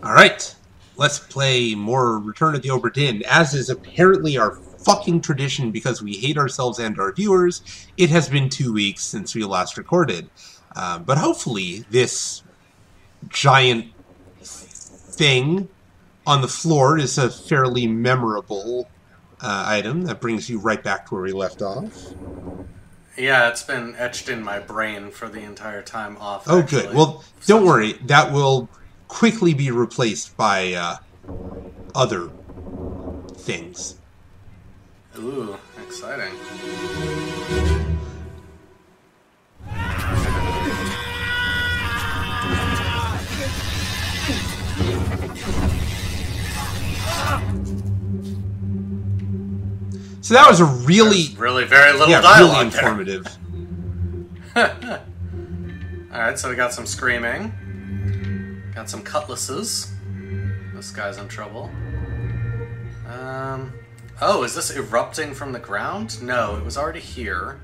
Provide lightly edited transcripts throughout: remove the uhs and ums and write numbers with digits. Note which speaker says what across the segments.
Speaker 1: Alright, let's play more Return of the Obra Dinn. As is apparently our fucking tradition because we hate ourselves and our viewers, it has been 2 weeks since we last recorded. But hopefully this giant thing on the floor is a fairly memorable item that brings you right back to where we left off.
Speaker 2: Yeah, it's been etched in my brain for the entire time off.
Speaker 1: Oh, actually. Good. Well, don't worry. That will quickly be replaced by other things.
Speaker 2: Ooh, exciting.
Speaker 1: So that was a really
Speaker 2: very little dialogue
Speaker 1: really informative.
Speaker 2: Alright, so we got some screaming. Got some cutlasses. This guy's in trouble. Oh, is this erupting from the ground? No, it was already here.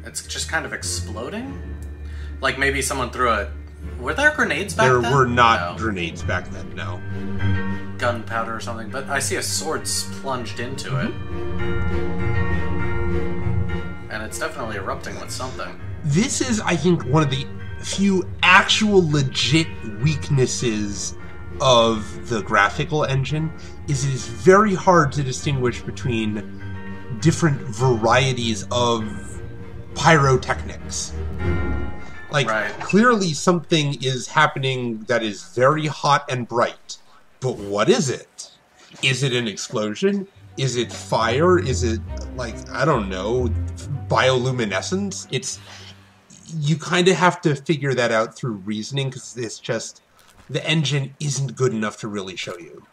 Speaker 2: It's just kind of exploding? Like maybe someone threw a... Were there grenades back then?
Speaker 1: There were not grenades back then, no.
Speaker 2: Gunpowder or something, but I see a sword plunged into it. And it's definitely erupting with something.
Speaker 1: This is, I think, one of the few actual legit weaknesses of the graphical engine, is it is very hard to distinguish between different varieties of pyrotechnics. Like, clearly something is happening that is very hot and bright. But what is it? Is it an explosion? Is it fire? Is it, like, I don't know, bioluminescence? It's... You kind of have to figure that out through reasoning, because it's just... The engine isn't good enough to really show you.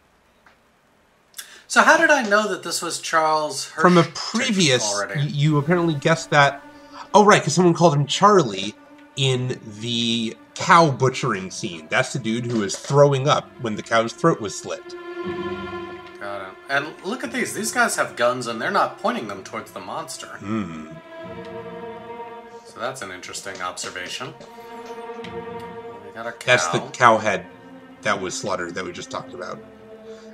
Speaker 2: So how did I know that this was Charles Hirsch?
Speaker 1: From a previous... You apparently guessed that... Oh, right, because someone called him Charlie in the cow butchering scene. That's the dude who was throwing up when the cow's throat was slit.
Speaker 2: Got it. And look at these. These guys have guns, and they're not pointing them towards the monster.
Speaker 1: Hmm.
Speaker 2: So that's an interesting observation. We got a cow.
Speaker 1: That's the cow head that was slaughtered that we just talked about.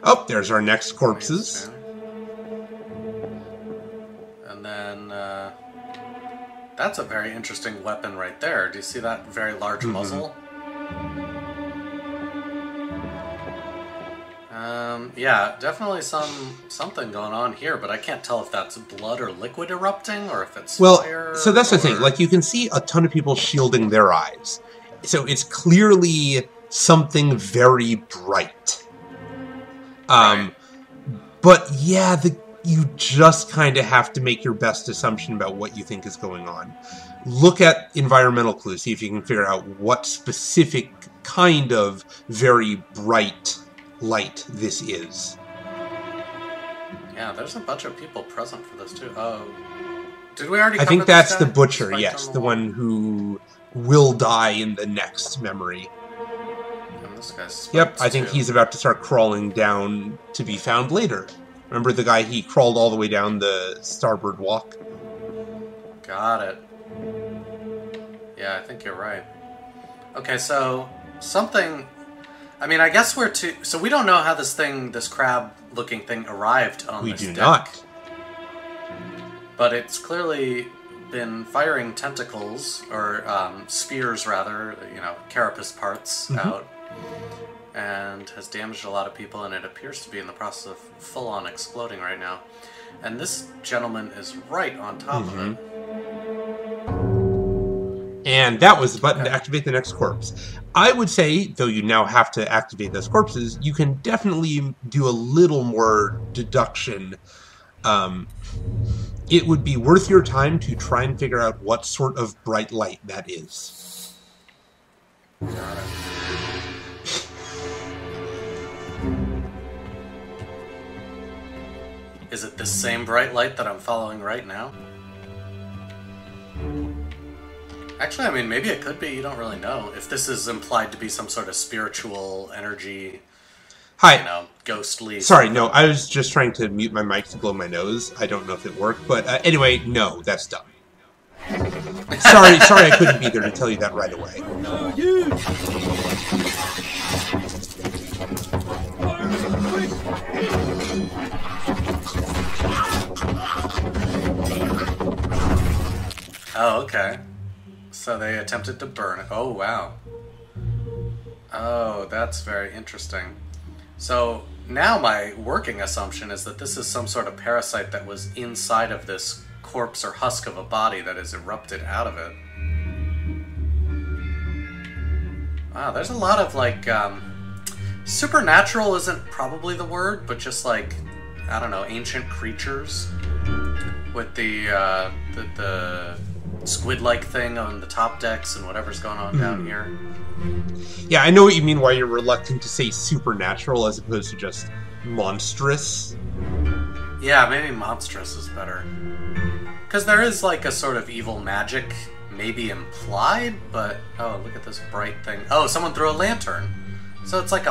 Speaker 1: Oh, there's our next corpses.
Speaker 2: And then, that's a very interesting weapon right there. Do you see that very large muzzle? Yeah, definitely something going on here, but I can't tell if that's blood or liquid erupting, or if it's fire.
Speaker 1: So that's the thing. Like, you can see a ton of people shielding their eyes. So it's clearly something very bright. But yeah, you just kind of have to make your best assumption about what you think is going on. Look at environmental clues, see if you can figure out what specific kind of very bright light this is.
Speaker 2: Yeah, there's a bunch of people present for this too. Oh, did we already?
Speaker 1: I think that's the butcher. Yes, the one who will die in the next memory.
Speaker 2: And this guy's
Speaker 1: yep, I think he's about to start crawling down to be found later. Remember the guy, he crawled all the way down the starboard walk?
Speaker 2: Got it. Yeah, I think you're right. Okay, so something... I mean, I guess we're too... So we don't know how this crab-looking thing arrived on this deck.
Speaker 1: We do not.
Speaker 2: But it's clearly been firing tentacles, or spears rather, carapace parts out. And has damaged a lot of people, and it appears to be in the process of full-on exploding right now. And this gentleman is right on top of it.
Speaker 1: And that was the button to activate the next corpse. I would say, though you now have to activate those corpses, you can definitely do a little more deduction. It would be worth your time to try and figure out what sort of bright light that is.
Speaker 2: Got it. Is it the same bright light that I'm following right now? Actually, I mean, maybe it could be. You don't really know. If this is implied to be some sort of spiritual energy, ghostly...
Speaker 1: Sorry, no, I was just trying to mute my mic to blow my nose. I don't know if it worked, but anyway, no, that's dumb. sorry, I couldn't be there to tell you that right away.
Speaker 2: Oh, okay. So they attempted to burn it. Oh, wow. Oh, that's very interesting. So now my working assumption is that this is some sort of parasite that was inside of this corpse or husk of a body that has erupted out of it. Wow, there's a lot of, like, supernatural isn't probably the word, but just, like, I don't know, ancient creatures with the squid-like thing on the top decks and whatever's going on down here.
Speaker 1: Yeah, I know what you mean, why you're reluctant to say supernatural as opposed to just monstrous.
Speaker 2: Yeah, maybe monstrous is better. Because there is, like, a sort of evil magic maybe implied, but... Oh, look at this bright thing. Oh, someone threw a lantern. So it's like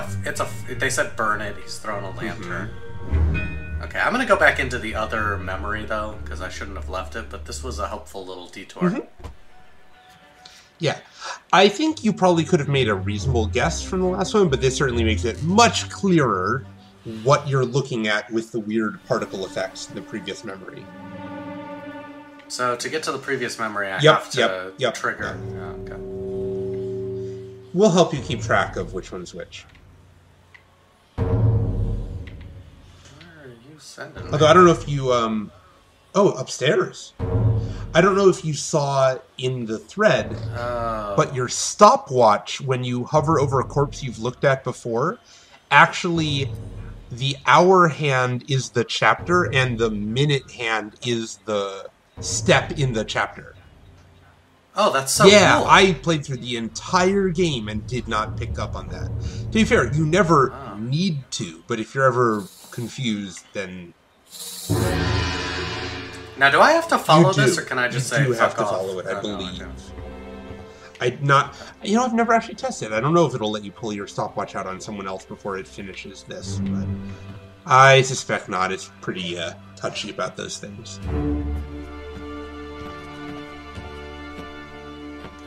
Speaker 2: they said burn it, he's throwing a lantern. Okay, I'm gonna go back into the other memory, though, because I shouldn't have left it, but this was a helpful little detour.
Speaker 1: Yeah. I think you probably could have made a reasonable guess from the last one, but this certainly makes it much clearer what you're looking at with the weird particle effects in the previous memory.
Speaker 2: So to get to the previous memory, I have to trigger.
Speaker 1: Yep.
Speaker 2: Yeah, okay.
Speaker 1: We'll help you keep track of which one's which.
Speaker 2: Where are you sending me?
Speaker 1: Although I don't know if you... Oh, upstairs. I don't know if you saw in the thread, but your stopwatch, when you hover over a corpse you've looked at before, actually, the hour hand is the chapter, and the minute hand is the step in the chapter.
Speaker 2: Oh, that's so cool.
Speaker 1: I played through the entire game and did not pick up on that. To be fair, you never need to, but if you're ever confused, then...
Speaker 2: Now, do I have to follow this, or can I just say
Speaker 1: you
Speaker 2: fuck
Speaker 1: have to
Speaker 2: off?
Speaker 1: follow it, I believe. I've never actually tested. I don't know if it'll let you pull your stopwatch out on someone else before it finishes this, but I suspect not. It's pretty touchy about those things.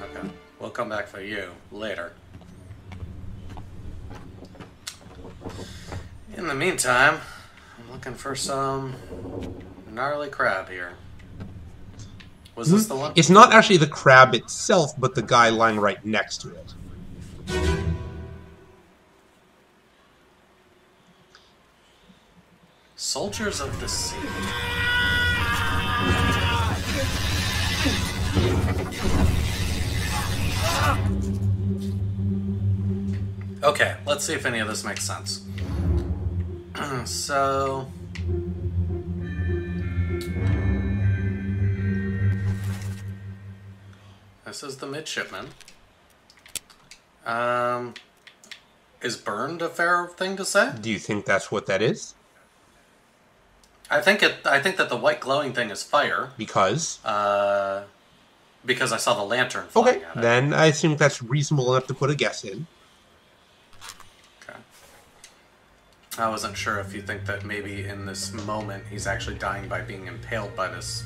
Speaker 2: Okay, we'll come back for you later. In the meantime, I'm looking for some gnarly crab here. Was this the one?
Speaker 1: It's not actually the crab itself, but the guy lying right next to it.
Speaker 2: Soldiers of the Sea. Okay, let's see if any of this makes sense. So... This is the midshipman. Is burned a fair thing to say?
Speaker 1: Do you think that's what that is?
Speaker 2: I think that the white glowing thing is fire.
Speaker 1: Because?
Speaker 2: Because I saw the lantern flying at it.
Speaker 1: Then I think that's reasonable enough to put a guess in.
Speaker 2: Okay. I wasn't sure if you think that maybe in this moment he's actually dying by being impaled by this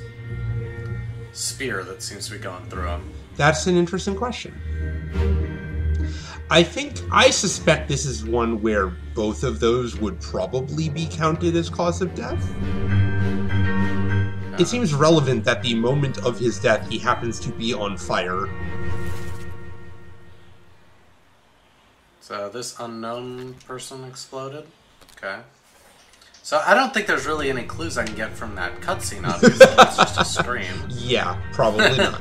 Speaker 2: spear that seems to be going through him.
Speaker 1: That's an interesting question. I suspect this is one where both of those would probably be counted as cause of death. It seems relevant that the moment of his death he happens to be on fire.
Speaker 2: So this unknown person exploded? Okay. So I don't think there's really any clues I can get from that cutscene, obviously. It's just a stream.
Speaker 1: Yeah, probably not.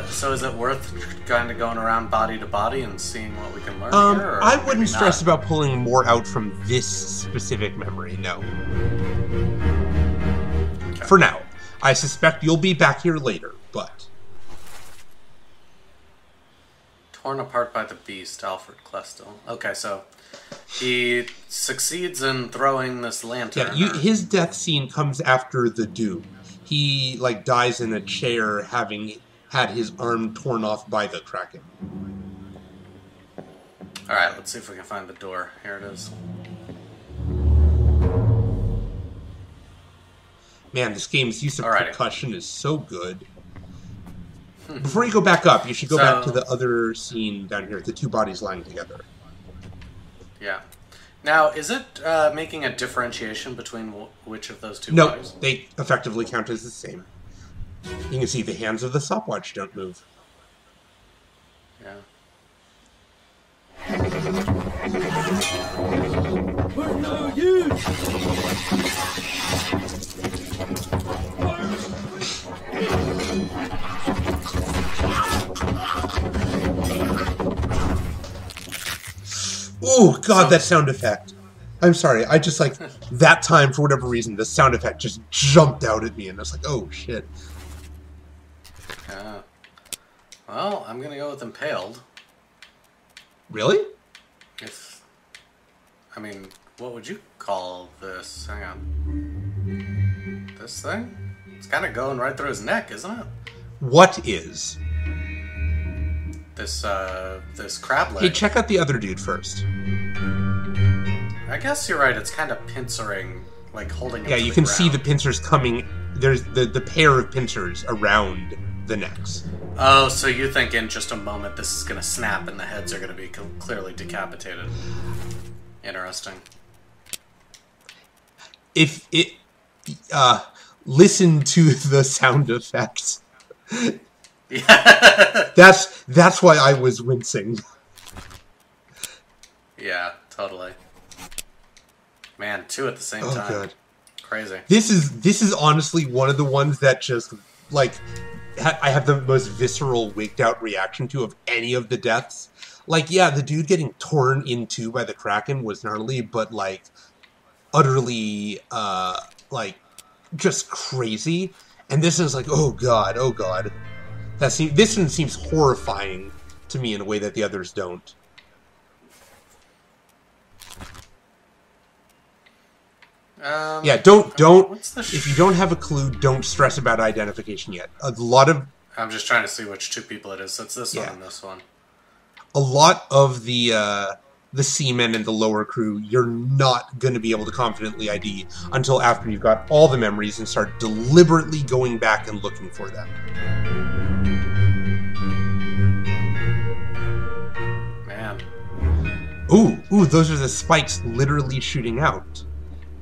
Speaker 2: So is it worth kind of going around body to body and seeing what we can learn here? Or
Speaker 1: I wouldn't stress about pulling more out from this specific memory, no. Okay. For now. I suspect you'll be back here later, but...
Speaker 2: Torn apart by the beast, Alfred Klestel. Okay, so he succeeds in throwing this lantern.
Speaker 1: Yeah, his death scene comes after the doom. He, dies in a chair having had his arm torn off by the Kraken.
Speaker 2: Alright, let's see if we can find the door. Here it is.
Speaker 1: Man, this game's use of percussion is so good.
Speaker 2: Hmm.
Speaker 1: Before you go back up, you should go back to the other scene down here, the two bodies lying together.
Speaker 2: Yeah. Now, is it making a differentiation between which of those two
Speaker 1: No,
Speaker 2: bodies?
Speaker 1: they effectively count as the same. You can see the hands of the stopwatch don't move.
Speaker 2: Yeah.
Speaker 3: For no use!
Speaker 1: Oh, God, that sound effect. I'm sorry, I just, like, that time, for whatever reason, the sound effect just jumped out at me, and I was like, oh, shit.
Speaker 2: Yeah. Well, I'm gonna go with impaled.
Speaker 1: Really?
Speaker 2: I mean, what would you call this? Hang on. This thing? It's kind of going right through his neck, isn't it?
Speaker 1: What is?
Speaker 2: This crab leg.
Speaker 1: Hey, check out the other dude first.
Speaker 2: I guess you're right, it's kind of pincering, like holding him
Speaker 1: Yeah,
Speaker 2: to
Speaker 1: you
Speaker 2: the
Speaker 1: can
Speaker 2: ground.
Speaker 1: see the pincers coming. There's the pair of pincers around the necks.
Speaker 2: Oh, so you think in just a moment this is going to snap and the heads are going to be clearly decapitated. Interesting.
Speaker 1: If it... listen to the sound effects.
Speaker 2: Yeah.
Speaker 1: That's why I was wincing.
Speaker 2: Yeah, totally. Man, two at the same time.
Speaker 1: God.
Speaker 2: Crazy.
Speaker 1: This is honestly one of the ones that just, like, I have the most visceral, wigged out reaction to of any of the deaths. Like, yeah, the dude getting torn in two by the Kraken was gnarly, but, like, utterly, like, just crazy. And this is like, oh god, oh god. This one seems horrifying to me in a way that the others don't. Yeah, don't. If you don't have a clue, don't stress about identification yet. A lot of...
Speaker 2: I'm just trying to see which two people it is. It's this one and this one.
Speaker 1: A lot of the seamen and the lower crew, you're not going to be able to confidently ID until after you've got all the memories and start deliberately going back and looking for them.
Speaker 2: Man.
Speaker 1: Ooh, those are the spikes literally shooting out.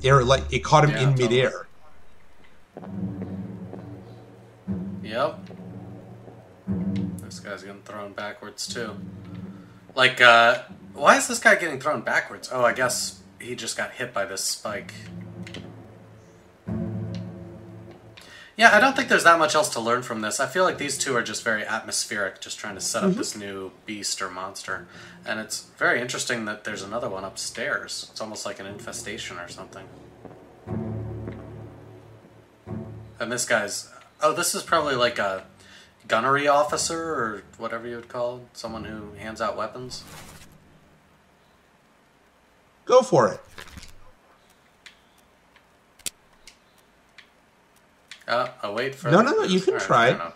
Speaker 1: They're like, it caught him in midair.
Speaker 2: Yep. This guy's getting thrown backwards too. Like, why is this guy getting thrown backwards? Oh, I guess he just got hit by this spike. Yeah, I don't think there's that much else to learn from this. I feel like these two are just very atmospheric, just trying to set up this new beast or monster. And it's very interesting that there's another one upstairs. It's almost like an infestation or something. And this guy's... Oh, this is probably like a gunnery officer or whatever you would call it. Someone who hands out weapons.
Speaker 1: Go for it.
Speaker 2: I'll wait for...
Speaker 1: No, you can try.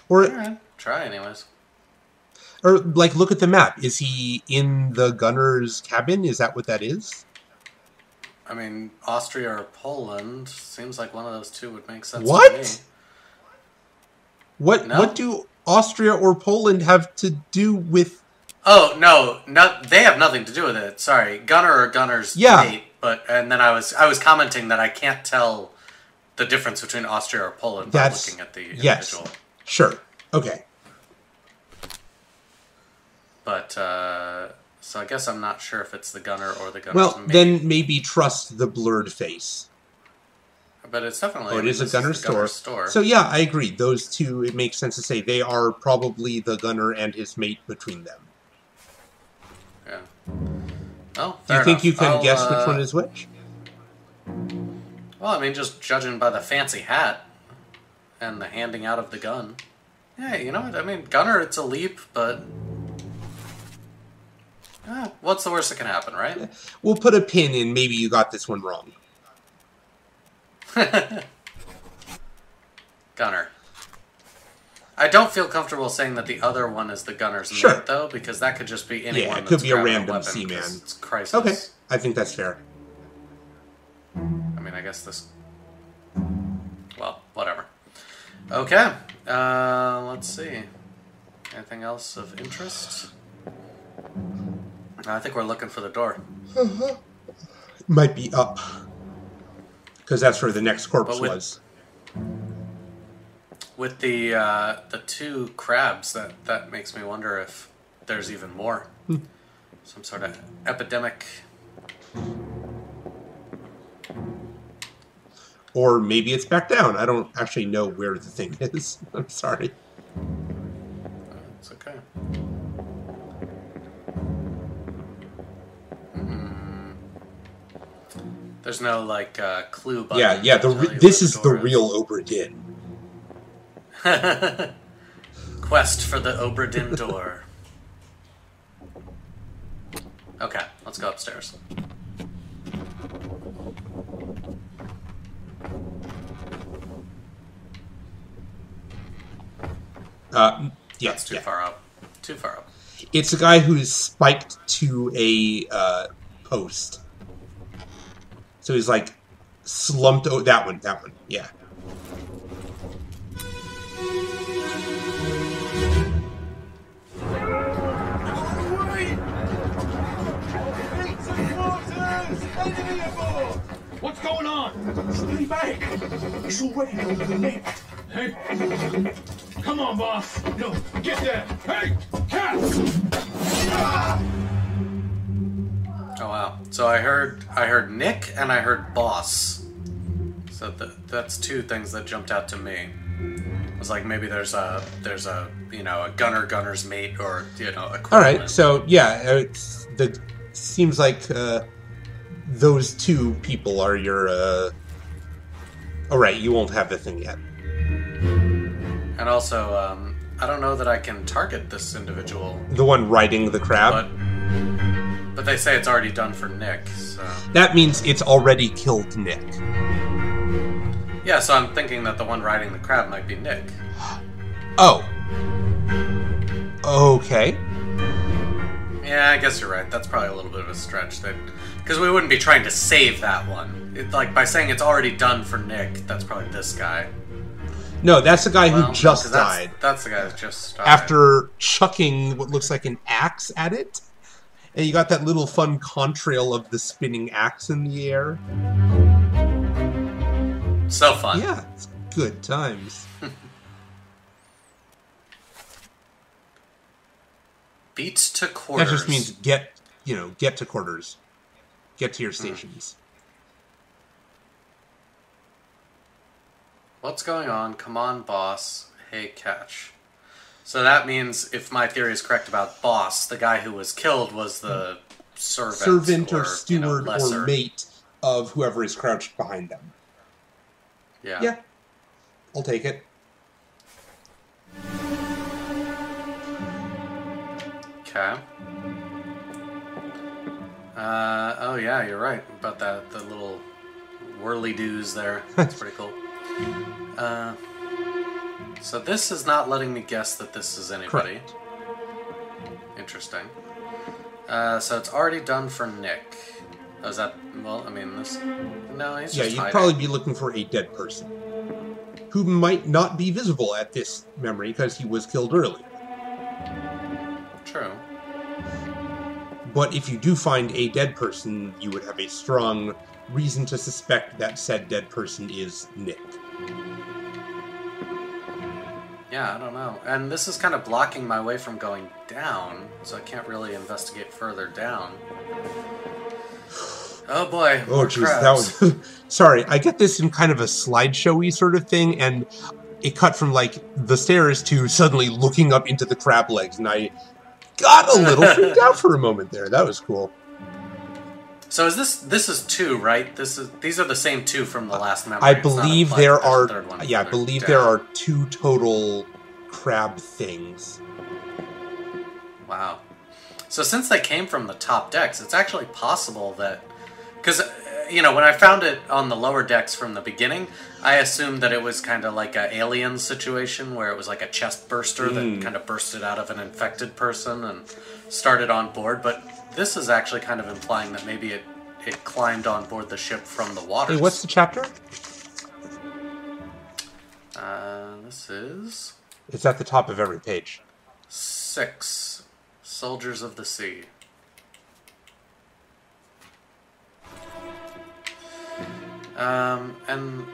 Speaker 1: Or,
Speaker 2: Alright, try anyways.
Speaker 1: Or, like, look at the map. Is he in the gunner's cabin? Is that what that is?
Speaker 2: I mean, Austria or Poland. Seems like one of those two would make sense
Speaker 1: What?
Speaker 2: to me.
Speaker 1: What do Austria or Poland have to do with...
Speaker 2: Oh, no, they have nothing to do with it. Sorry. Gunner or gunner's mate. And then I was commenting that I can't tell the difference between Austria or Poland by looking at the individual.
Speaker 1: Yes, sure. Okay.
Speaker 2: But, so I guess I'm not sure if it's the gunner or the gunner's
Speaker 1: Well,
Speaker 2: mate.
Speaker 1: then maybe trust the blurred face.
Speaker 2: But it's definitely...
Speaker 1: Oh, it is a gunner's store.
Speaker 2: store.
Speaker 1: So yeah, I agree. Those two, it makes sense to say they are probably the gunner and his mate between them.
Speaker 2: Yeah. Oh,
Speaker 1: Do you think you can guess which one is which?
Speaker 2: Well, I mean, just judging by the fancy hat and the handing out of the gun. Yeah, you know what? I mean, gunner, it's a leap, but... what's the worst that can happen, right?
Speaker 1: We'll put a pin in maybe you got this one wrong.
Speaker 2: Gunner. I don't feel comfortable saying that the other one is the gunner's mate, though, because that could just be anyone.
Speaker 1: Yeah, it could
Speaker 2: that's
Speaker 1: be a
Speaker 2: grabbing
Speaker 1: random
Speaker 2: weapon,
Speaker 1: seaman.
Speaker 2: It's crisis.
Speaker 1: Okay, I think that's fair.
Speaker 2: I mean, I guess this... Well, whatever. Okay, let's see. Anything else of interest? I think we're looking for the door.
Speaker 1: Might be up. Because that's where the next corpse was.
Speaker 2: with the two crabs, that makes me wonder if there's even more. Some sort of epidemic.
Speaker 1: Or maybe it's back down. I don't actually know where the thing is. I'm sorry.
Speaker 2: It's okay. There's no like clue button.
Speaker 1: Yeah. This is the real Obra Dinn.
Speaker 2: Quest for the Obra Dinn door. Okay, let's go upstairs.
Speaker 1: Yeah,
Speaker 2: That's too far up. Too far up.
Speaker 1: It's a guy who's spiked to a post. So he's like slumped. Oh, that one. Yeah.
Speaker 3: What's going on? Stay back. It's already over the left. Hey, come on, boss. No, get there. Hey, cats!
Speaker 2: Oh wow! So I heard Nick and I heard boss. So that's two things that jumped out to me. I was like, maybe there's a a gunner's mate or equivalent.
Speaker 1: All right. So yeah, seems like those two people are your. All right, you won't have the thing yet.
Speaker 2: And also, I don't know that I can target this individual.
Speaker 1: The one riding the crab?
Speaker 2: But they say it's already done for Nick, so...
Speaker 1: That means it's already killed Nick.
Speaker 2: Yeah, so I'm thinking that the one riding the crab might be Nick.
Speaker 1: Oh. Okay.
Speaker 2: Yeah, I guess you're right. That's probably a little bit of a stretch. Because we wouldn't be trying to save that one. By saying it's already done for Nick, that's probably this guy.
Speaker 1: No, that's the guy who just died.
Speaker 2: That's the guy who just died.
Speaker 1: After chucking what looks like an axe at it. And you got that little fun contrail of the spinning axe in the air.
Speaker 2: So fun.
Speaker 1: Yeah, it's good times.
Speaker 2: Beat to quarters.
Speaker 1: That just means get to quarters. Get to your stations.
Speaker 2: What's going on? Come on, boss. Hey, catch. So that means, if my theory is correct about boss, the guy who was killed was the servant
Speaker 1: or steward
Speaker 2: lesser.
Speaker 1: Or mate of whoever is crouched behind them.
Speaker 2: Yeah.
Speaker 1: Yeah. I'll take it.
Speaker 2: Okay. Oh yeah, you're right about that. The little whirly-doos there. That's pretty cool. So this is not letting me guess that this is anybody.
Speaker 1: Correct.
Speaker 2: Interesting. So it's already done for Nick. Oh, is that... Well, I mean, this... No, he's just
Speaker 1: you'd
Speaker 2: hiding.
Speaker 1: probably be looking for a dead person. Who might not be visible at this memory because he was killed early.
Speaker 2: True.
Speaker 1: But if you do find a dead person, you would have a strong reason to suspect that said dead person is Nick.
Speaker 2: Yeah, I don't know. And this is kind of blocking my way from going down, so I can't really investigate further down. Oh boy.
Speaker 1: Oh jeez, that was... Sorry, I get this in kind of a slideshowy sort of thing, and it cut from, like, the stairs to suddenly looking up into the crab legs, and I got a little freaked out for a moment there. That was cool.
Speaker 2: So is this is two, right? These are the same two from the last memory.
Speaker 1: I believe there are
Speaker 2: I
Speaker 1: believe there are two total crab things.
Speaker 2: Wow. So since they came from the top decks, it's actually possible that... Because, when I found it on the lower decks from the beginning, I assumed that it was kind of like an alien situation where it was like a chest burster that kind of bursted out of an infected person and started on board. But this is actually kind of implying that maybe it climbed on board the ship from the waters.
Speaker 1: Hey, what's the chapter?
Speaker 2: This is...
Speaker 1: It's at the top of every page.
Speaker 2: 6. Soldiers of the Sea. And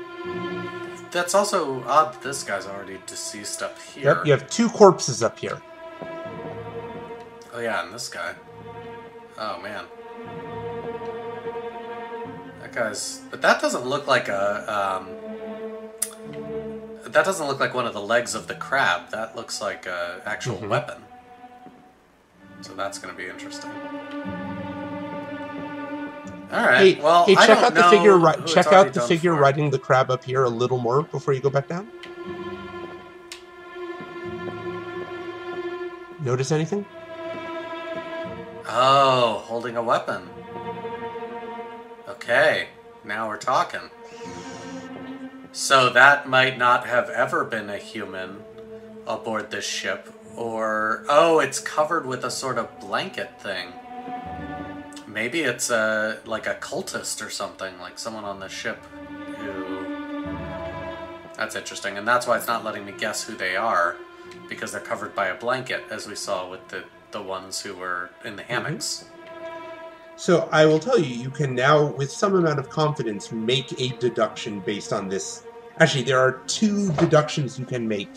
Speaker 2: that's also odd that this guy's already deceased up here.
Speaker 1: Yep, you have 2 corpses up here.
Speaker 2: Oh yeah, and this guy. Oh man. That guy's... But that doesn't look like a, that doesn't look like one of the legs of the crab. That looks like a actual weapon. So that's going to be interesting. All right.
Speaker 1: Hey, check out the figure. Check out the figure
Speaker 2: for.
Speaker 1: riding the crab up here a little more before you go back down. Notice anything?
Speaker 2: Oh, holding a weapon. Okay, now we're talking. So that might not have ever been a human aboard this ship, or... Oh, it's covered with a sort of blanket thing. Maybe it's like a cultist or something, like someone on the ship who... That's interesting, and that's why it's not letting me guess who they are, because they're covered by a blanket, as we saw with the ones who were in the hammocks.
Speaker 1: So I will tell you, you can now, with some amount of confidence, make a deduction based on this. Actually, there are 2 deductions you can make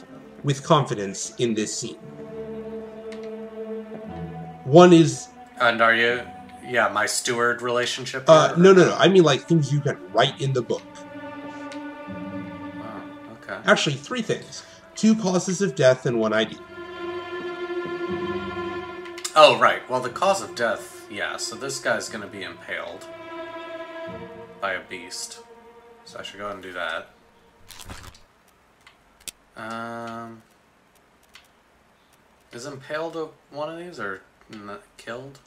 Speaker 1: with confidence in this scene. One is...
Speaker 2: And are you... Yeah, my steward relationship?
Speaker 1: No. I mean, like, things you can write in the book.
Speaker 2: Oh, okay.
Speaker 1: Actually, 3 things. 2 causes of death and 1 ID.
Speaker 2: Oh, right. Well, the cause of death, yeah. So this guy's going to be impaled by a beast. So I should go ahead and do that. Is impaled one of these, or killed?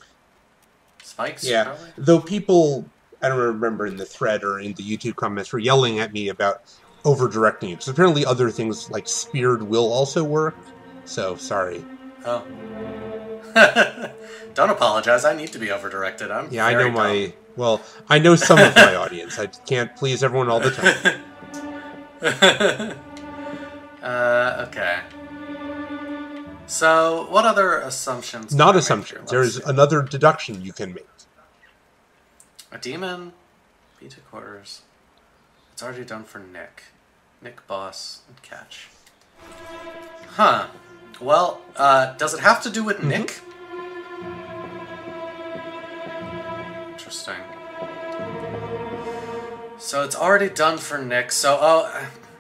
Speaker 2: Spikes?
Speaker 1: Yeah.
Speaker 2: Probably?
Speaker 1: Though people, I don't remember in the thread or in the YouTube comments, were yelling at me about over-directing you. Because apparently other things like speared will also work. So, sorry.
Speaker 2: Oh. Don't apologize. I need to be over-directed. I know
Speaker 1: dumb. Well, I know some of my audience. I can't please everyone all the time.
Speaker 2: Okay. So, what other assumptions?
Speaker 1: Not assumptions. There's another deduction you can make.
Speaker 2: A demon, beta quarters. It's already done for Nick. Nick, boss, and catch. Huh. Well, does it have to do with Nick? Interesting. So it's already done for Nick. So,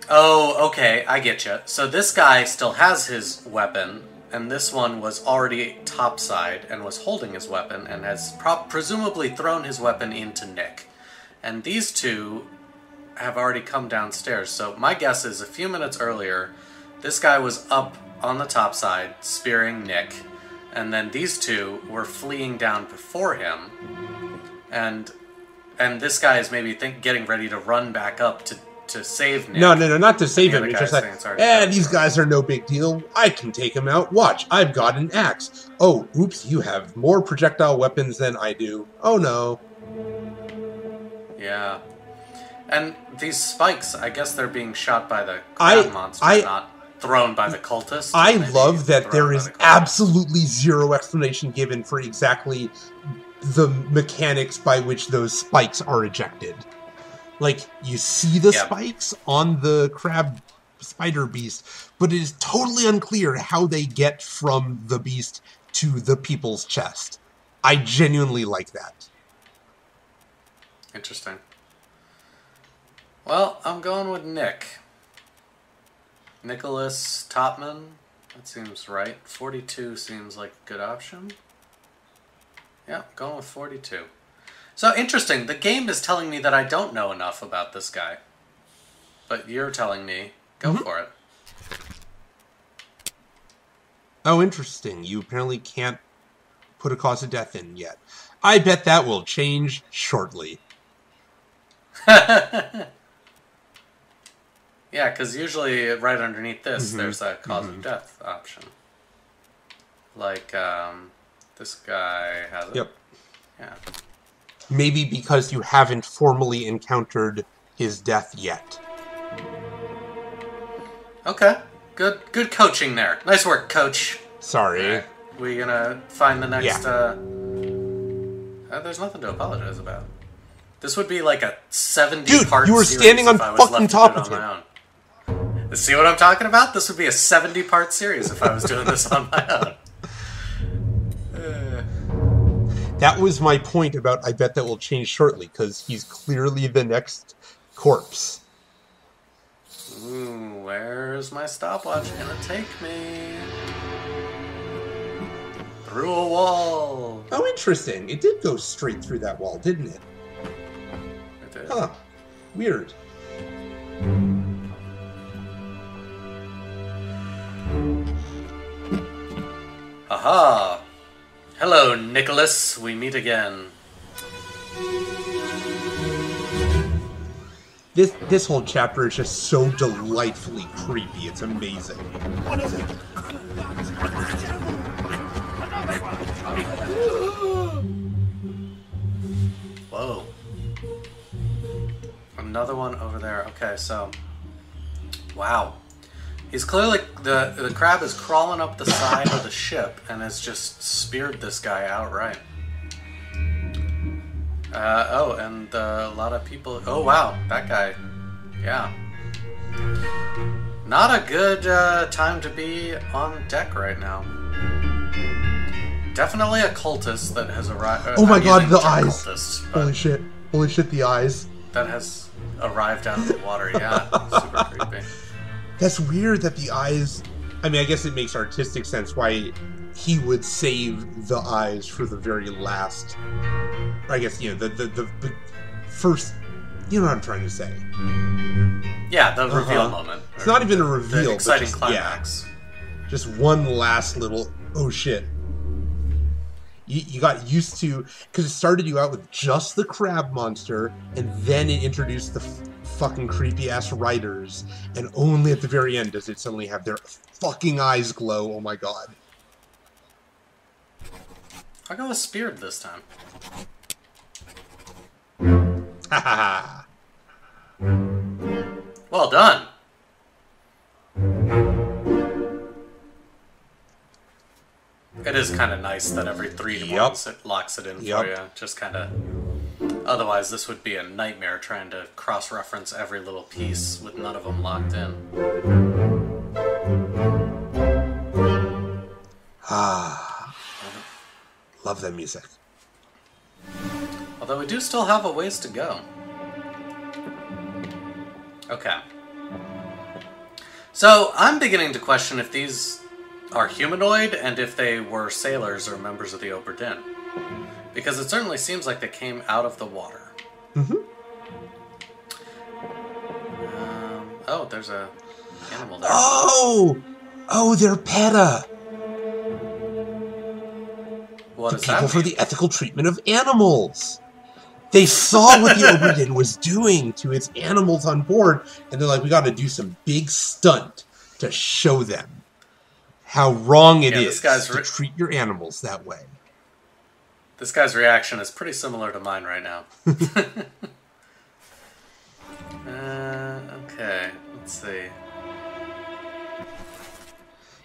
Speaker 2: okay, I get you. So this guy still has his weapon, and this one was already topside and was holding his weapon and has presumably thrown his weapon into Nick. And these 2 have already come downstairs. So my guess is a few minutes earlier, this guy was up on the top side, spearing Nick, and then these 2 were fleeing down before him, and this guy is maybe getting ready to run back up to save Nick.
Speaker 1: No, not to save him. It's just like, these guys are no big deal. I can take him out. Watch, I've got an axe. Oh, oops, you have more projectile weapons than I do. Oh no.
Speaker 2: Yeah. And these spikes, I guess they're being shot by the crab monster, not thrown by the cultist.
Speaker 1: I love that there is absolutely zero explanation given for exactly the mechanics by which those spikes are ejected. Like, you see the spikes on the crab spider beast, but it is totally unclear how they get from the beast to the people's chest. I genuinely like that.
Speaker 2: Interesting. Well, I'm going with Nick. Nicholas Topman. That seems right. 42 seems like a good option. Yeah, going with 42. So, interesting. The game is telling me that I don't know enough about this guy. But you're telling me, go for it.
Speaker 1: Oh, interesting. You apparently can't put a cause of death in yet. I bet that will change shortly.
Speaker 2: Yeah, because usually right underneath this, there's a cause of death option. Like, this guy has it.
Speaker 1: Yep.
Speaker 2: Yeah.
Speaker 1: Maybe because you haven't formally encountered his death yet.
Speaker 2: Okay. Good coaching there. Nice work, coach.
Speaker 1: Sorry.
Speaker 2: Right. We gonna find the next, there's nothing to apologize about. This would be like a 70-part
Speaker 1: Dude, you were standing on fucking top of him.
Speaker 2: See what I'm talking about? This would be a 70-part series if I was doing this on my own.
Speaker 1: That was my point about I bet that will change shortly, because he's clearly the next corpse.
Speaker 2: Ooh, where's my stopwatch gonna take me? Through a wall.
Speaker 1: Oh, interesting. It did go straight through that wall, didn't it?
Speaker 2: It did.
Speaker 1: Huh. Weird.
Speaker 2: Aha! Hello, Nicholas. We meet again.
Speaker 1: This whole chapter is just so delightfully creepy. It's amazing.
Speaker 3: What is it?
Speaker 2: Whoa. Another one over there. Okay, so... Wow. He's clearly... The crab is crawling up the side of the ship and has just speared this guy outright. Oh, and a lot of people... Oh, wow. That guy. Yeah. Not a good time to be on deck right now. Definitely a cultist that has arrived...
Speaker 1: Oh my god, the eyes!
Speaker 2: Cultist,
Speaker 1: Holy shit. Holy shit, the eyes.
Speaker 2: that has arrived out of the water. Yeah, super creepy.
Speaker 1: That's weird that the eyes... I mean, I guess it makes artistic sense why he would save the eyes for the very last... I guess, you know, the first... You know what I'm trying to say.
Speaker 2: Yeah, the reveal moment.
Speaker 1: It's not even a reveal.
Speaker 2: The exciting
Speaker 1: just,
Speaker 2: climax.
Speaker 1: Yeah, just one last little... Oh, shit. You got used to... Because it started you out with just the crab monster, and then it introduced the fucking creepy-ass riders, and only at the very end does it suddenly have their fucking eyes glow. Oh my god.
Speaker 2: I'll go with speared this time.
Speaker 1: Ha ha ha.
Speaker 2: Well done. It is kind of nice that every 3 to 1 it locks it in for you. Just kind of... Otherwise, this would be a nightmare trying to cross-reference every little piece with none of them locked in.
Speaker 1: Ah. Love that music.
Speaker 2: Although we do still have a ways to go. Okay. So, I'm beginning to question if these are humanoid and if they were sailors or members of the Obra Dinn. Because it certainly seems like they came out of the water.
Speaker 1: Mm-hmm.
Speaker 2: Oh, there's a animal there.
Speaker 1: Oh! Oh, they're PETA!
Speaker 2: What
Speaker 1: the
Speaker 2: does
Speaker 1: people
Speaker 2: that
Speaker 1: for
Speaker 2: mean?
Speaker 1: the ethical treatment of animals. They saw what the Obra Dinn was doing to its animals on board, and they're like, we gotta do some big stunt to show them how wrong it is to treat your animals that way.
Speaker 2: This guy's reaction is pretty similar to mine right now. Okay, let's see.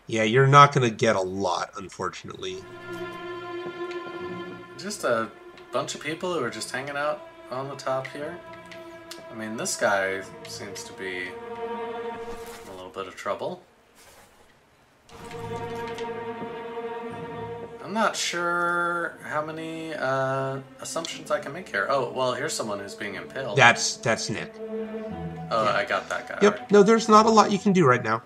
Speaker 1: Yeah, you're not gonna get a lot, unfortunately.
Speaker 2: Just a bunch of people who are just hanging out on the top here. I mean, this guy seems to be in a little bit of trouble. I'm not sure how many assumptions I can make here. Oh, well, here's someone who's being impaled.
Speaker 1: That's Nick.
Speaker 2: Oh, yeah. I got that guy.
Speaker 1: Yep.
Speaker 2: Right.
Speaker 1: No, there's not a lot you can do right now.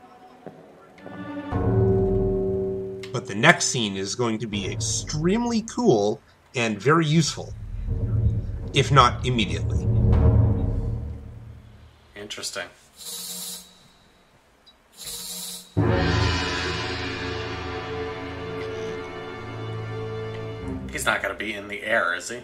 Speaker 1: But the next scene is going to be extremely cool and very useful. If not immediately.
Speaker 2: Interesting. He's not going to be in the air, is he?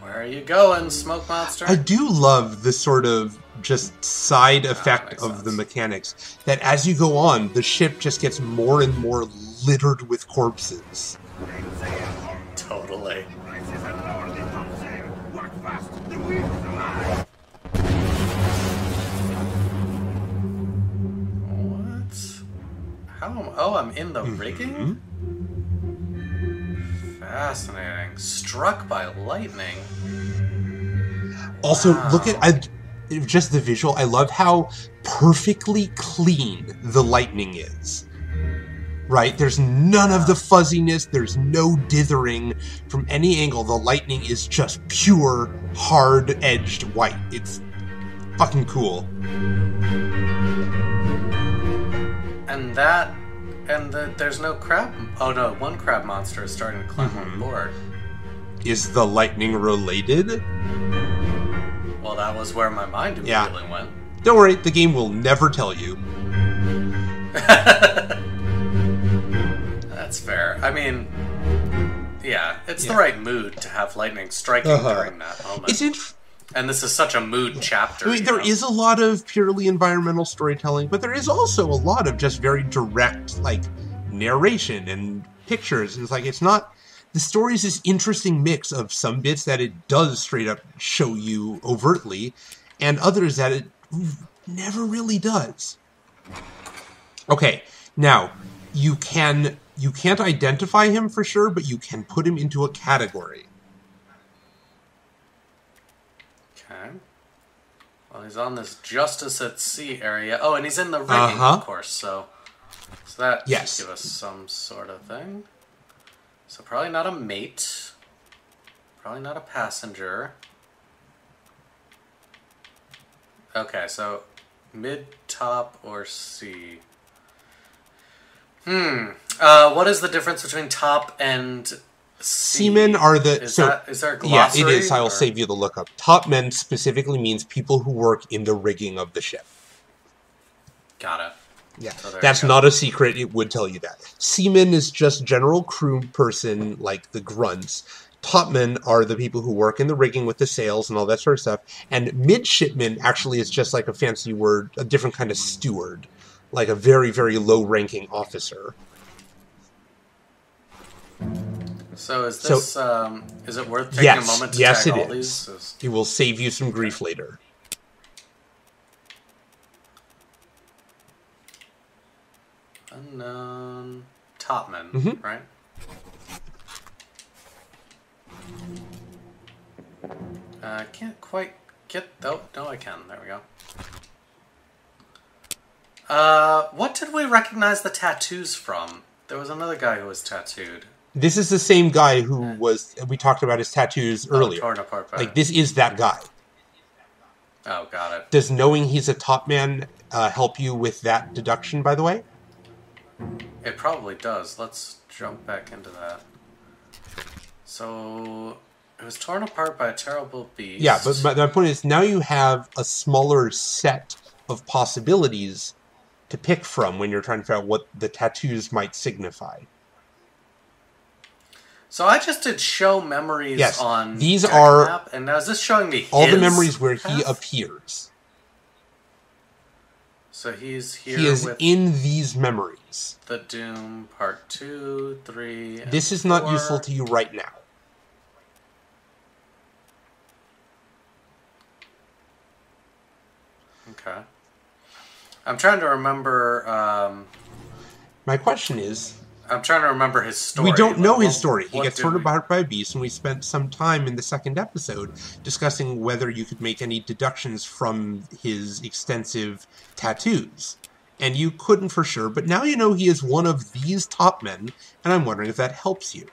Speaker 2: Where are you going, Smoke Monster?
Speaker 1: I do love the sort of just side effect of the mechanics. That as you go on, the ship just gets more and more littered with corpses.
Speaker 2: Totally. Oh, I'm in the rigging? Fascinating. Struck by lightning.
Speaker 1: Also,
Speaker 2: Wow.
Speaker 1: look at just the visual. I love how perfectly clean the lightning is. Right? There's none of the fuzziness. There's no dithering from any angle. The lightning is just pure, hard-edged white. It's fucking cool.
Speaker 2: And there's no crab. Oh no, one crab monster is starting to climb on board.
Speaker 1: Is the lightning related?
Speaker 2: Well, that was where my mind immediately went.
Speaker 1: Don't worry, the game will never tell you.
Speaker 2: That's fair. I mean, yeah, it's the right mood to have lightning striking during that moment. And this is such a mood chapter.
Speaker 1: I mean, there is a lot of purely environmental storytelling, but there is also a lot of just very direct, like, narration and pictures. It's like, it's not... The story is this interesting mix of some bits that it does straight up show you overtly, and others that it never really does. Okay, now, you can't identify him for sure, but you can put him into a category.
Speaker 2: Okay. Well, he's on this Justice at Sea area. Oh, and he's in the rigging, of course, so that should give us some sort of thing. So probably not a mate. Probably not a passenger. Okay, so mid, top, or C. What is the difference between top and C?
Speaker 1: Seamen are the...
Speaker 2: Is there a glossary?
Speaker 1: Yeah, it is. I will save you the lookup. Top men specifically means people who work in the rigging of the ship.
Speaker 2: Got it.
Speaker 1: Yeah,
Speaker 2: so
Speaker 1: that's not a secret. It would tell you that. Seaman is just general crew person, like the grunts. Topmen are the people who work in the rigging with the sails and all that sort of stuff. And midshipman actually is just like a fancy word, a different kind of steward. Like a very, very low-ranking officer.
Speaker 2: So is this, is it worth taking a moment to tag all these?
Speaker 1: Yes, it will save you some grief later.
Speaker 2: Unknown topman, right? I can't quite get... Oh, no, I can. There we go. What did we recognize the tattoos from? There was another guy who was tattooed.
Speaker 1: This is the same guy who was... We talked about his tattoos earlier.
Speaker 2: Torn apart by...
Speaker 1: Like, this is that guy.
Speaker 2: Oh, got it.
Speaker 1: Does knowing he's a top man help you with that deduction, by the way?
Speaker 2: It probably does. Let's jump back into that. So, it was torn apart by a terrible beast.
Speaker 1: Yeah, but my point is, now you have a smaller set of possibilities to pick from when you're trying to figure out what the tattoos might signify.
Speaker 2: So I just did show memories on
Speaker 1: these are
Speaker 2: map, and now is this showing me
Speaker 1: all the memories where he appears.
Speaker 2: So he's here.
Speaker 1: He is
Speaker 2: with
Speaker 1: in these memories.
Speaker 2: The Doom Part 2, 3, and
Speaker 1: This is
Speaker 2: 4.
Speaker 1: not useful to you right now.
Speaker 2: Okay. I'm trying to remember...
Speaker 1: My question is...
Speaker 2: I'm trying to remember his story.
Speaker 1: We don't know his story. He
Speaker 2: what
Speaker 1: gets
Speaker 2: did
Speaker 1: torn
Speaker 2: we-
Speaker 1: apart by a beast, and we spent some time in the second episode discussing whether you could make any deductions from his extensive tattoos. And you couldn't for sure, but now you know he is one of these top men, and I'm wondering if that helps you.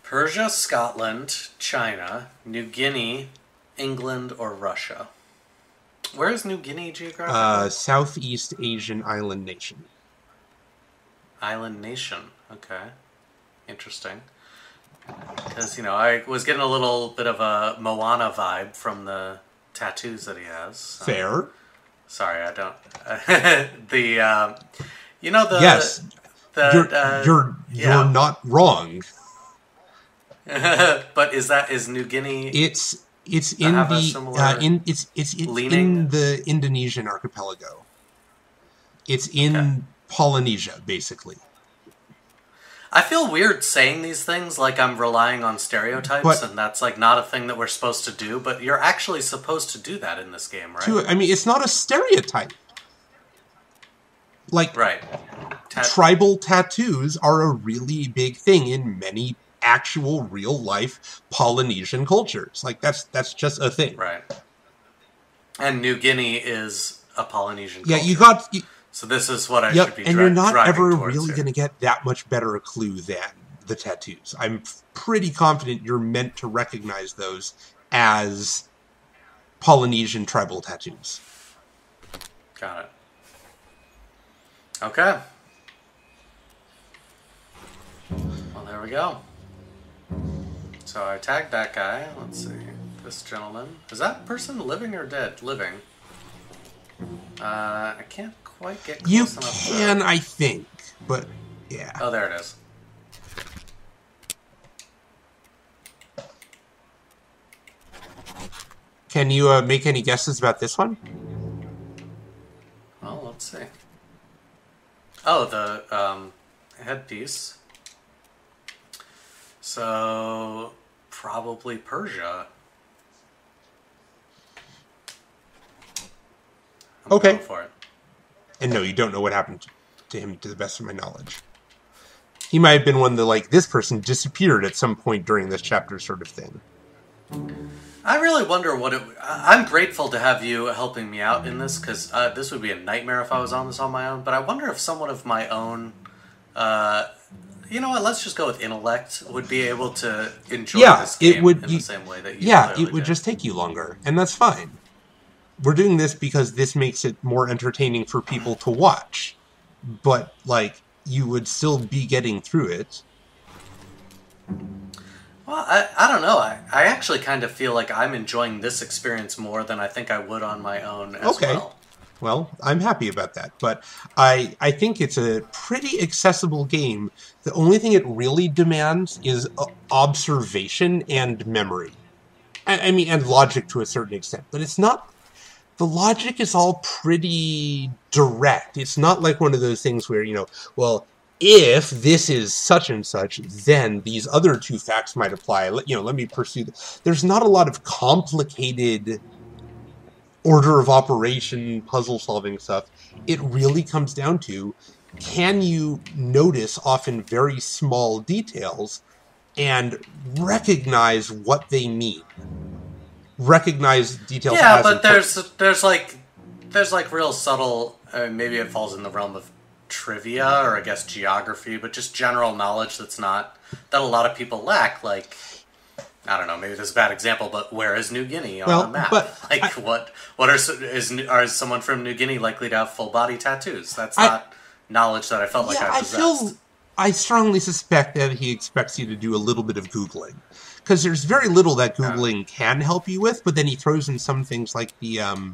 Speaker 2: Persia, Scotland, China, New Guinea, England, or Russia. Where is New Guinea geographically?
Speaker 1: Southeast Asian island nation.
Speaker 2: Island nation. Okay. Interesting. Because, you know, I was getting a little bit of a Moana vibe from the tattoos that he has. So.
Speaker 1: Fair.
Speaker 2: Sorry, I don't... you know the...
Speaker 1: Yes. You're
Speaker 2: yeah.
Speaker 1: not wrong.
Speaker 2: But is New Guinea...
Speaker 1: It's in the it's in the Indonesian archipelago. It's in Polynesia, basically.
Speaker 2: I feel weird saying these things like I'm relying on stereotypes, and that's like not a thing that we're supposed to do, but you're actually supposed to do that in this game, right?
Speaker 1: I mean, it's not a stereotype. Like,
Speaker 2: right.
Speaker 1: Tribal tattoos are a really big thing in many actual real life Polynesian cultures. Like that's just a thing.
Speaker 2: Right. And New Guinea is a Polynesian
Speaker 1: Yeah,
Speaker 2: culture. So this is what I should be
Speaker 1: and you're not ever
Speaker 2: really
Speaker 1: going to get that much better a clue than the tattoos. I'm pretty confident you're meant to recognize those as Polynesian tribal tattoos.
Speaker 2: Got it. Okay. Well, there we go. So I tagged that guy. Let's see. This gentleman. Is that person living or dead? Living. I can't quite get close enough.
Speaker 1: You can, I think, but yeah.
Speaker 2: Oh, there it is.
Speaker 1: Can you make any guesses about this one?
Speaker 2: Well, let's see. Oh, the headpiece. So, probably Persia. I'm
Speaker 1: okay.
Speaker 2: going for it.
Speaker 1: And no, you don't know what happened to him, to the best of my knowledge. He might have been one that, like, this person disappeared at some point during this chapter sort of thing.
Speaker 2: I really wonder what it... I'm grateful to have you helping me out in this, because this would be a nightmare if I was on this on my own, but I wonder if someone of my own... you know what, let's just go with intellect, would be able to enjoy this game in the same way that you
Speaker 1: it would just take you longer, and that's fine. We're doing this because this makes it more entertaining for people to watch. But, like, you would still be getting through it.
Speaker 2: Well, I don't know. I actually kind of feel like I'm enjoying this experience more than I think I would on my own as well.
Speaker 1: Well, I'm happy about that. But I think it's a pretty accessible game. The only thing it really demands is observation and memory. I mean, and logic to a certain extent. But it's not... The logic is all pretty direct. It's not like one of those things where, you know, well, if this is such and such, then these other two facts might apply. You know, let me pursue this. There's not a lot of complicated order of operation, puzzle-solving stuff. It really comes down to, can you notice often very small details and recognize what they mean? Recognize details.
Speaker 2: Yeah, but there's like real subtle. Maybe it falls in the realm of trivia or I guess geography, but just general knowledge that a lot of people lack. Like, I don't know, maybe this is a bad example, but where is New Guinea on the map? Like, are someone from New Guinea likely to have full body tattoos? That's not knowledge that I felt like I possessed.
Speaker 1: I strongly suspect that he expects you to do a little bit of Googling. Because there's very little that Googling can help you with, but then he throws in some things like the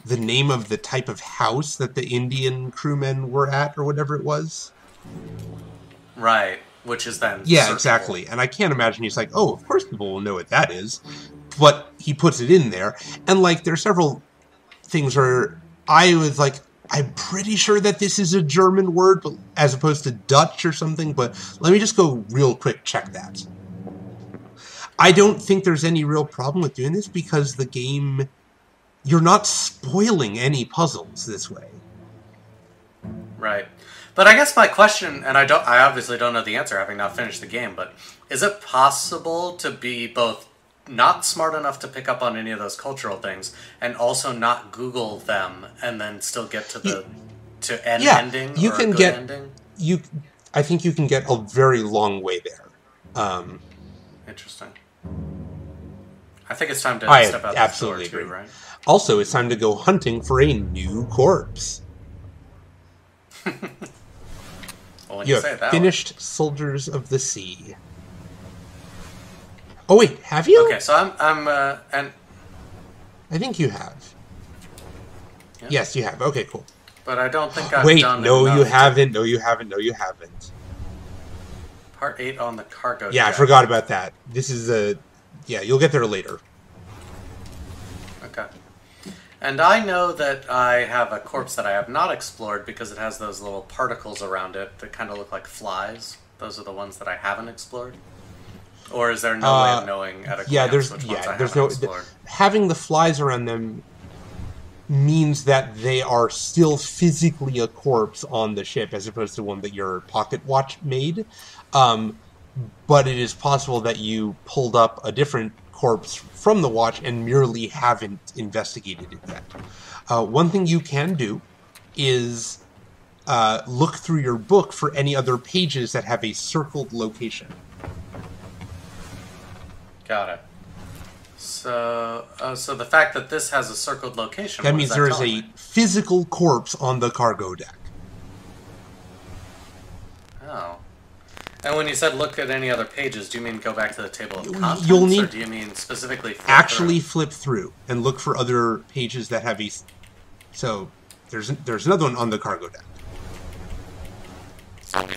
Speaker 1: name of the type of house that the Indian crewmen were at, or whatever it was.
Speaker 2: Right, which is then
Speaker 1: searchable. Exactly. And I can't imagine he's like, oh, of course people will know what that is. But he puts it in there. And, like, there are several things where I was like, I'm pretty sure that this is a German word, but as opposed to Dutch or something, but let me just go real quick check that. I don't think there's any real problem with doing this because the game, you're not spoiling any puzzles this way.
Speaker 2: Right. But I guess my question, and I obviously don't know the answer having not finished the game, but is it possible to be both not smart enough to pick up on any of those cultural things and also not Google them and then still get to the ending
Speaker 1: you
Speaker 2: or
Speaker 1: can
Speaker 2: a good
Speaker 1: get,
Speaker 2: ending?
Speaker 1: I think you can get a very long way there.
Speaker 2: Interesting. I think it's time to step out the door too, right?
Speaker 1: Also, it's time to go hunting for a new corpse.
Speaker 2: Well, when
Speaker 1: you
Speaker 2: say
Speaker 1: have
Speaker 2: that
Speaker 1: finished way. Soldiers of the Sea. Oh wait, have you?
Speaker 2: Okay, so and
Speaker 1: I think you have. Yeah. Yes, you have. Okay, cool.
Speaker 2: But I don't think I've done.
Speaker 1: Wait, no, you haven't. No, you haven't. No, you haven't.
Speaker 2: Part 8 on the cargo.
Speaker 1: Yeah,
Speaker 2: jet.
Speaker 1: I forgot about that. This is yeah, you'll get there later.
Speaker 2: Okay. And I know that I have a corpse that I have not explored because it has those little particles around it that kind of look like flies. Those are the ones that I haven't explored. Or is there no way of knowing at a glance which ones I haven't explored?
Speaker 1: Having the flies around them means that they are still physically a corpse on the ship as opposed to one that your pocket watch made. but it is possible that you pulled up a different corpse from the watch and merely haven't investigated it yet. One thing you can do is look through your book for any other pages that have a circled location.
Speaker 2: Got it. So the fact that this has a circled location...
Speaker 1: That means there is a physical corpse on the cargo deck.
Speaker 2: Oh. And when you said look at any other pages, do you mean go back to the table of contents?
Speaker 1: You'll need
Speaker 2: or do you mean specifically
Speaker 1: flip through and look for other pages that have a... So, there's another one on the cargo deck.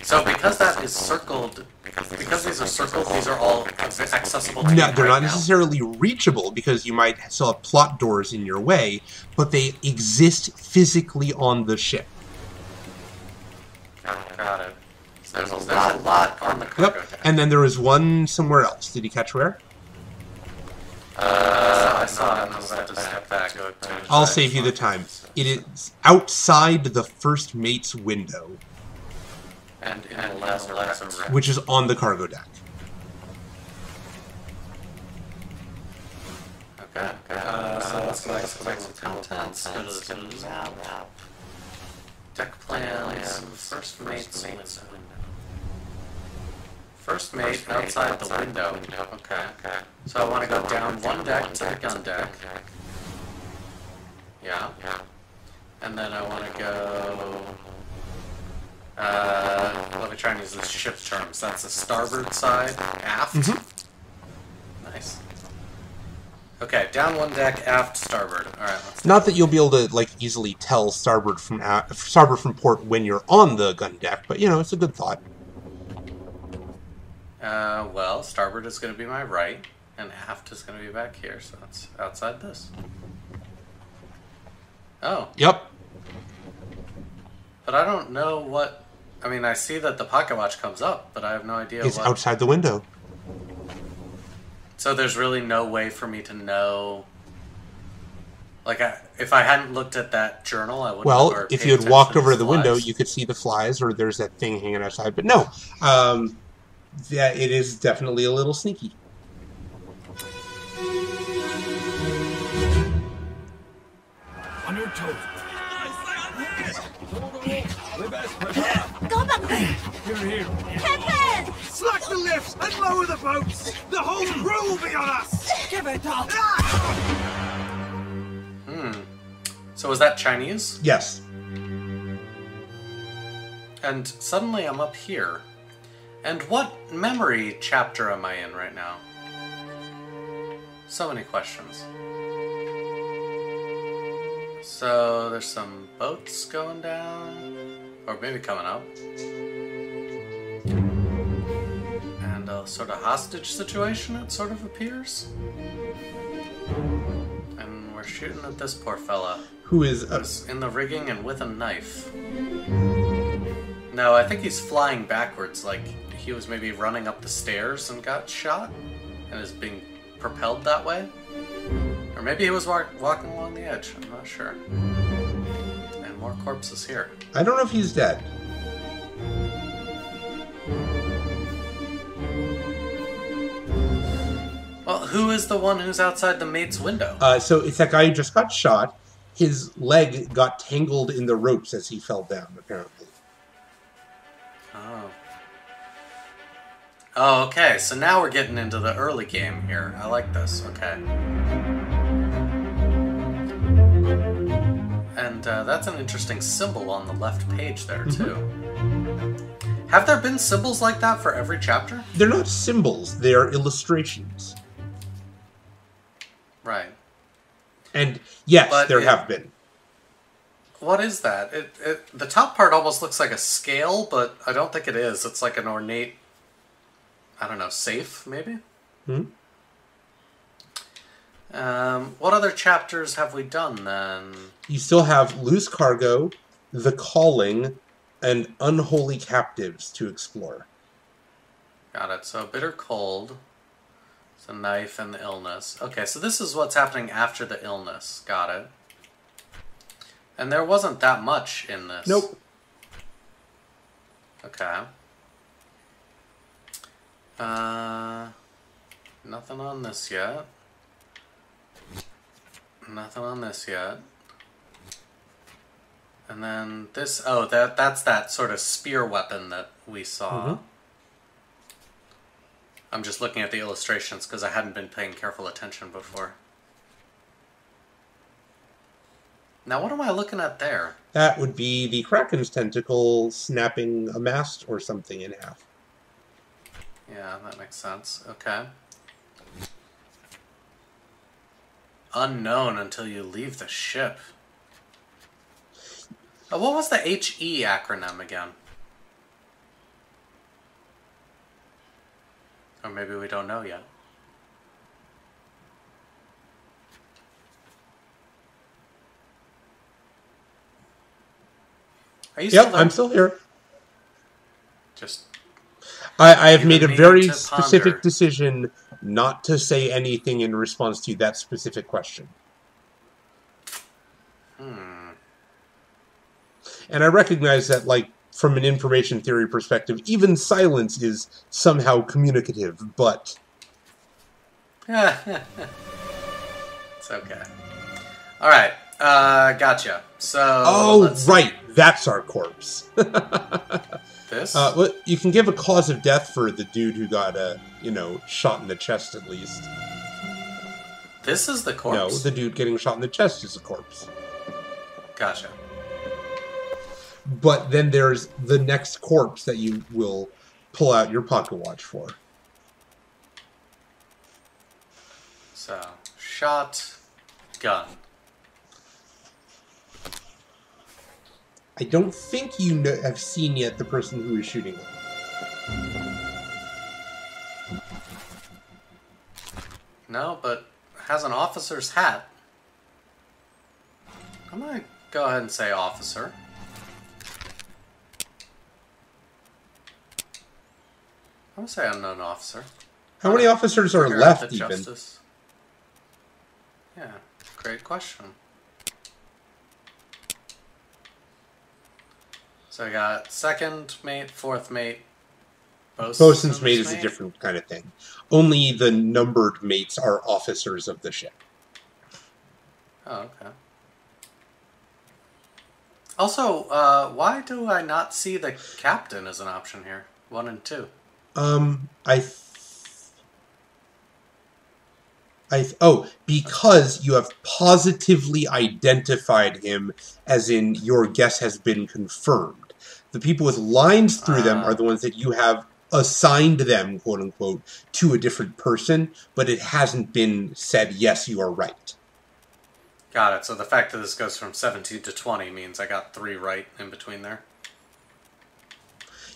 Speaker 2: So because that is circled, because these are circled, these are all accessible to you
Speaker 1: No, they're
Speaker 2: right
Speaker 1: not
Speaker 2: now?
Speaker 1: necessarily reachable because you might still have plot doors in your way, but they exist physically on the ship.
Speaker 2: Got it. So there's a lot on the cargo deck.
Speaker 1: And then there is one somewhere else. Did you catch where?
Speaker 2: I saw it, and I was about to step back.
Speaker 1: I'll save you the time. It is outside the first mate's window,
Speaker 2: And in the last room.
Speaker 1: which is on the cargo deck.
Speaker 2: Okay. So let's go back to the contents. Go to the map. Deck plans. First mate's window. First mate outside the window. Okay. So I want to go down one deck to the gun deck. Yeah. And then I want to go... let me try and use the ship terms. That's the starboard side, aft. Nice. Okay, down one deck, aft, starboard. All right. Let's
Speaker 1: Not that you'll be able to easily tell starboard from port when you're on the gun deck, but it's a good thought.
Speaker 2: well, starboard is going to be my right, and aft is going to be back here, so it's outside this. Oh.
Speaker 1: Yep.
Speaker 2: But I don't know what... I mean, I see that the pocket watch comes up, but I have no idea
Speaker 1: It's
Speaker 2: what...
Speaker 1: outside the window.
Speaker 2: So there's really no way for me to know... Like, if I hadn't looked at that journal, I wouldn't have...
Speaker 1: Well, if you had walked over to the window, you could see the flies, or there's that thing hanging outside. But no, yeah, it is definitely a little sneaky.
Speaker 3: On your toes.
Speaker 4: Go back!
Speaker 3: You're here.
Speaker 4: Captain!
Speaker 3: Slack the lifts and lower the boats. The whole crew will be on us.
Speaker 4: Give it up!
Speaker 2: So was that Chinese?
Speaker 1: Yes.
Speaker 2: And suddenly I'm up here. And what memory chapter am I in right now? So many questions. So there's some boats going down, or maybe coming up. And a sort of hostage situation, it sort of appears. And we're shooting at this poor fella.
Speaker 1: Who is...
Speaker 2: Who's in the rigging and with a knife. No, I think he's flying backwards, like he was maybe running up the stairs and got shot, and is being propelled that way. Or maybe he was walking along the edge, I'm not sure. And more corpses here.
Speaker 1: I don't know if he's dead.
Speaker 2: Well, who is the one who's outside the mate's window?
Speaker 1: So it's that guy who just got shot. His leg got tangled in the ropes as he fell down, apparently.
Speaker 2: Oh. Oh, okay, so now we're getting into the early game here. I like this, okay. And that's an interesting symbol on the left page there, too. Have there been symbols like that for every chapter?
Speaker 1: They're not symbols, they are illustrations.
Speaker 2: Right.
Speaker 1: And yes,
Speaker 2: But
Speaker 1: there
Speaker 2: it-
Speaker 1: have been.
Speaker 2: What is that? The top part almost looks like a scale, but I don't think it is. It's like an ornate, I don't know, safe, maybe? What other chapters have we done, then?
Speaker 1: You still have Loose Cargo, The Calling, and Unholy Captives to explore.
Speaker 2: Got it. So bitter cold, the knife, and the illness. Okay, so this is what's happening after the illness. Got it. And there wasn't that much in this.
Speaker 1: Nope.
Speaker 2: Okay. Nothing on this yet. Nothing on this yet. And then this... Oh, that's that sort of spear weapon that we saw.
Speaker 1: Mm-hmm.
Speaker 2: I'm just looking at the illustrations because I hadn't been paying careful attention before. Now, what am I looking at there?
Speaker 1: That would be the Kraken's tentacle snapping a mast or something in half.
Speaker 2: Yeah, that makes sense. Okay. Unknown until you leave the ship. Oh, what was the HE acronym again? Or maybe we don't know yet. Are you still
Speaker 1: Yep,
Speaker 2: there?
Speaker 1: I'm still here.
Speaker 2: Just...
Speaker 1: I have made a
Speaker 2: me
Speaker 1: very
Speaker 2: to
Speaker 1: specific
Speaker 2: ponder.
Speaker 1: decision not to say anything in response to that specific question. And I recognize that, like, from an information theory perspective, even silence is somehow communicative, but...
Speaker 2: It's okay. Alright, gotcha. So...
Speaker 1: Oh, right! That's our corpse.
Speaker 2: This?
Speaker 1: Well, you can give a cause of death for the dude who got, shot in the chest, at least.
Speaker 2: This is the corpse?
Speaker 1: No, the dude getting shot in the chest is a corpse.
Speaker 2: Gotcha.
Speaker 1: But then there's the next corpse that you will pull out your pocket watch for.
Speaker 2: So, shot, gun.
Speaker 1: I don't think you have seen yet the person who is shooting it.
Speaker 2: No, but has an officer's hat. I'm gonna go ahead and say officer. I'm gonna say unknown officer.
Speaker 1: How many officers are
Speaker 2: Figure out
Speaker 1: left,
Speaker 2: the
Speaker 1: even?
Speaker 2: justice. Yeah, great question. So I got second mate, fourth mate,
Speaker 1: Bosun's mate is a different kind of thing. Only the numbered mates are officers of the ship.
Speaker 2: Oh, okay. Also, why do I not see the captain as an option here? 1 and 2.
Speaker 1: Because you have positively identified him, as in your guess has been confirmed. The people with lines through them are the ones that you have assigned them, quote unquote, to a different person, but it hasn't been said, yes, you are right.
Speaker 2: Got it. So the fact that this goes from 17 to 20 means I got 3 right in between there.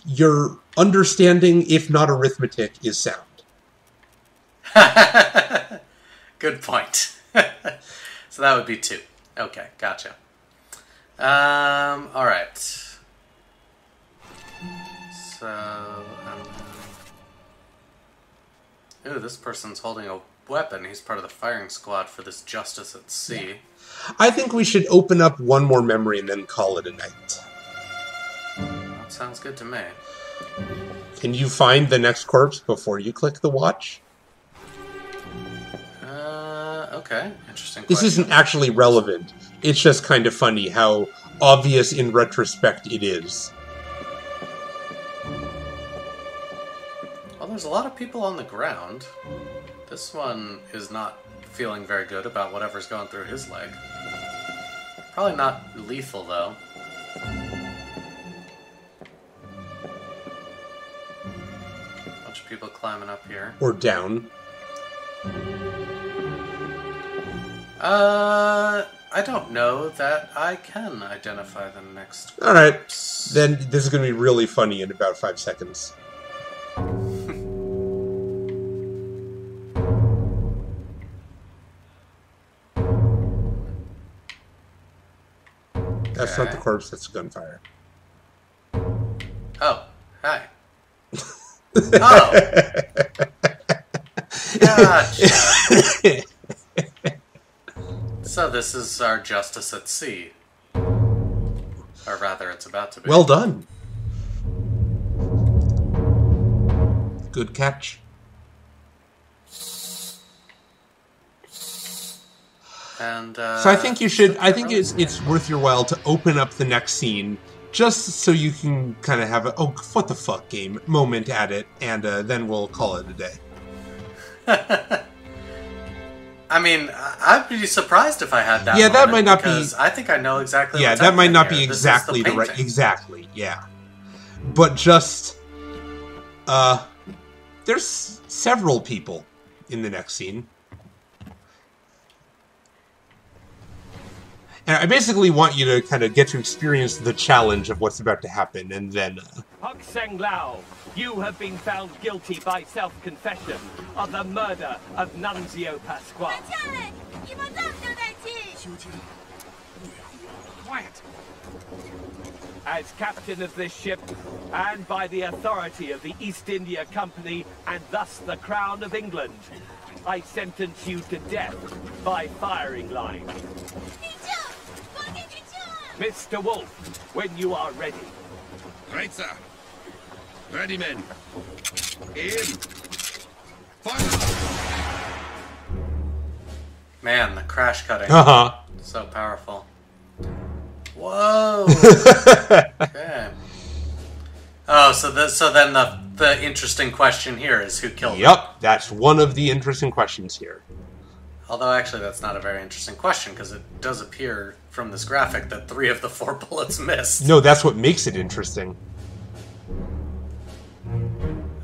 Speaker 1: Your understanding, if not arithmetic, is sound.
Speaker 2: Good point. So that would be 2. Okay, gotcha. Alright. So, ooh, this person's holding a weapon. He's part of the firing squad for this Justice at Sea.
Speaker 1: Yeah. I think we should open up one more memory and then call it a night.
Speaker 2: That sounds good to me.
Speaker 1: Can you find the next corpse before you click the watch?
Speaker 2: Okay. Interesting question.
Speaker 1: This isn't actually relevant. It's just kind of funny how obvious in retrospect it is.
Speaker 2: Well, there's a lot of people on the ground. This one is not feeling very good about whatever's going through his leg. Probably not lethal, though. Bunch of people climbing up here.
Speaker 1: Or down.
Speaker 2: I don't know that I can identify the next.
Speaker 1: Alright, then this is going to be really funny in about 5 seconds. That's not the corpse, that's gunfire.
Speaker 2: Oh, hi. Oh! Gotcha. So this is our Justice at Sea. Or rather, it's about to be.
Speaker 1: Well done. Good catch.
Speaker 2: And
Speaker 1: so I think you should. I think it's worth your while to open up the next scene, just so you can kind of have a what the fuck game moment at it, and then we'll call it a day.
Speaker 2: I mean, I'd be surprised if I had that.
Speaker 1: Yeah, that might not be.
Speaker 2: I think I know exactly.
Speaker 1: Yeah,
Speaker 2: what's
Speaker 1: that might not
Speaker 2: here.
Speaker 1: be exactly
Speaker 2: the
Speaker 1: right. Exactly, yeah. But just, there's several people in the next scene. And I basically want you to kind of get to experience the challenge of what's about to happen, and then...
Speaker 4: Hok Seng Lao, you have been found guilty by self-confession of the murder of Nunzio Pasquale.
Speaker 3: Quiet.
Speaker 4: As captain of this ship, and by the authority of the East India Company, and thus the Crown of England, I sentence you to death by firing line. Mr. Wolf, when you are ready.
Speaker 3: Right, sir. Ready, men. Aim. Fire!
Speaker 2: Man, the crash cutting.
Speaker 1: Uh-huh.
Speaker 2: So powerful. Whoa! Okay. Oh, so then the interesting question here is who killed him.
Speaker 1: Yep, that's one of the interesting questions here.
Speaker 2: Although, actually, that's not a very interesting question, because it does appear from this graphic that 3 of the 4 bullets missed.
Speaker 1: No, that's what makes it interesting.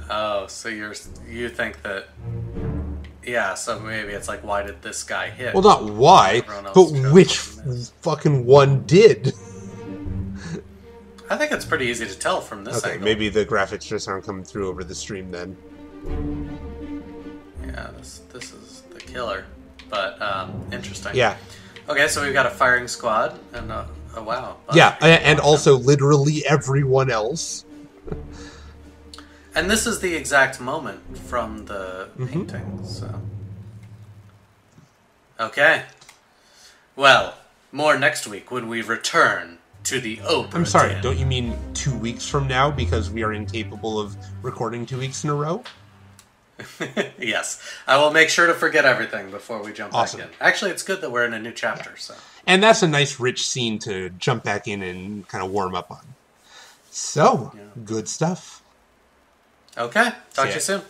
Speaker 2: Oh, so you think that... Yeah, so maybe it's like, why did this guy hit?
Speaker 1: Well, not why, but which fucking one did.
Speaker 2: I think it's pretty easy to tell from this
Speaker 1: Okay,
Speaker 2: angle.
Speaker 1: maybe the graphics just aren't coming through over the stream then.
Speaker 2: Yeah, this is the killer. But, interesting.
Speaker 1: Yeah.
Speaker 2: Okay, so we've got a firing squad, and oh wow.
Speaker 1: Yeah, and also literally everyone else.
Speaker 2: And this is the exact moment from the painting, so... Okay. Well, more next week when we return to the Obra.
Speaker 1: I'm sorry,
Speaker 2: Dinn.
Speaker 1: don't you mean 2 weeks from now because we are incapable of recording 2 weeks in a row?
Speaker 2: Yes. I will make sure to forget everything before we jump
Speaker 1: Awesome.
Speaker 2: back in. Actually, it's good that we're in a new chapter, so...
Speaker 1: And that's a nice, rich scene to jump back in and kind of warm up on. So, good stuff.
Speaker 2: Okay. Talk
Speaker 1: See
Speaker 2: to
Speaker 1: ya.
Speaker 2: you soon.